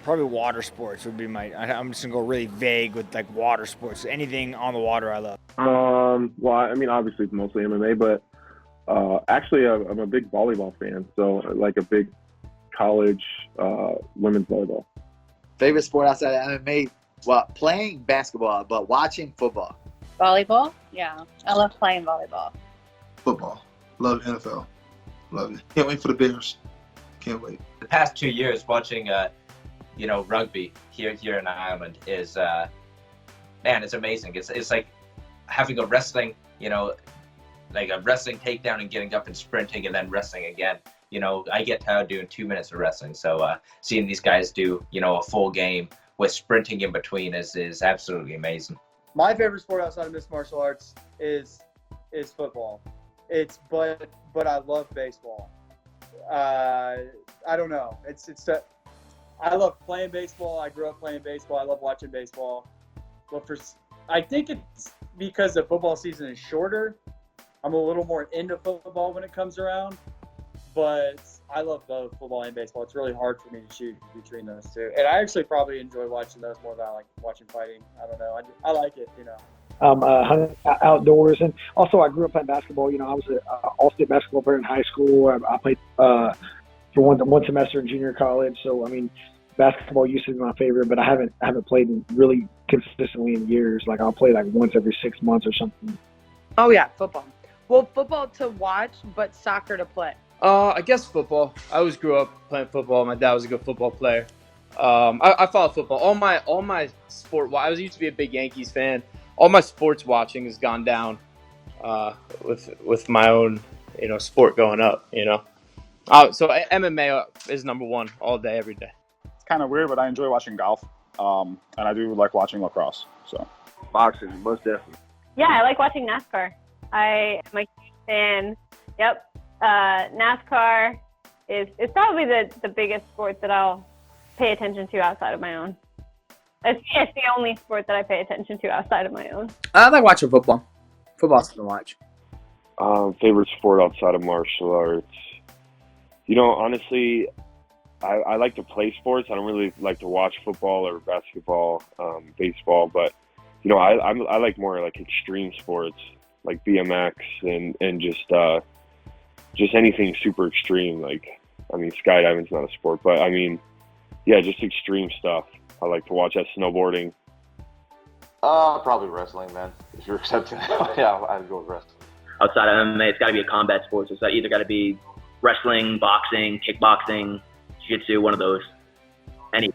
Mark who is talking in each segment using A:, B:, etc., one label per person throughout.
A: Probably water sports would be I'm just gonna go really vague with like water sports. Anything on the water I love.
B: Well, I mean, obviously mostly MMA, but actually I'm a big volleyball fan. So like a big college women's volleyball.
C: Favorite sport outside of MMA? Well, playing basketball, but watching football.
D: Volleyball? Yeah. I love playing volleyball.
E: Football. Love NFL. Love it. Can't wait for the Bears. Can't wait.
F: The past 2 years watching, rugby here in Ireland is, man, it's amazing. It's like having a wrestling, like a wrestling takedown and getting up and sprinting and then wrestling again. I get tired doing 2 minutes of wrestling. So seeing these guys do, a full game with sprinting in between is absolutely amazing.
G: My favorite sport outside of mixed martial arts is football. But I love baseball. I don't know. I love playing baseball. I grew up playing baseball. I love watching baseball. But I think it's because the football season is shorter. I'm a little more into football when it comes around. But I love both football and baseball. It's really hard for me to choose between those two. And I actually probably enjoy watching those more than I like watching fighting. I don't know. I like it,
H: Outdoors, and also I grew up playing basketball. I was an all-state basketball player in high school. I played for one semester in junior college. So I mean, basketball used to be my favorite, but I haven't played really consistently in years. Like I'll play like once every 6 months or something.
I: Oh yeah, football. Well, football to watch, but soccer to play.
J: I guess football. I always grew up playing football. My dad was a good football player. I follow football. All my sport. I used to be a big Yankees fan. All my sports watching has gone down with my own sport going up. So MMA is number one all day, every day.
K: It's kind of weird, but I enjoy watching golf, and I do like watching lacrosse. So
B: boxing, most definitely.
D: Yeah, I like watching NASCAR. I am a huge fan. Yep. NASCAR is probably the biggest sport that I'll pay attention to outside of my own. It's the only sport that I pay attention to outside of my own.
L: I like watching football. Football's fun to watch.
B: Favorite sport outside of martial arts? Honestly, I like to play sports. I don't really like to watch football or basketball, baseball, but I like more like extreme sports like BMX and just anything super extreme. Like, I mean, skydiving's not a sport, but I mean, yeah, just extreme stuff. I like to watch that. Snowboarding.
M: Probably wrestling, man. If you're accepting that, yeah, I'd go with wrestling.
N: Outside of MMA, it's got to be a combat sport. So it's either got to be wrestling, boxing, kickboxing, jiu-jitsu, one of those. Any.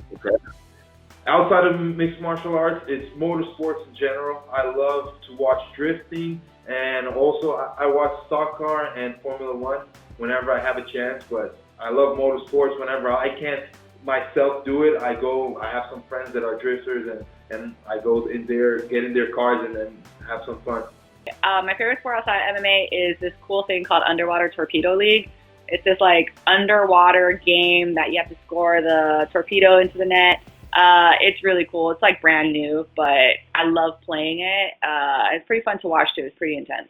O: Outside of mixed martial arts, it's motorsports in general. I love to watch drifting, and also I watch stock car and Formula One whenever I have a chance. But I love motorsports. Whenever I can't myself do it, I have some friends that are drifters, and I go in there, get in their cars, and then have some fun.
P: My favorite sport outside MMA is this cool thing called Underwater Torpedo League. It's this like underwater game that you have to score the torpedo into the net. It's really cool. It's like brand new, but I love playing it. It's pretty fun to watch too. It's pretty intense.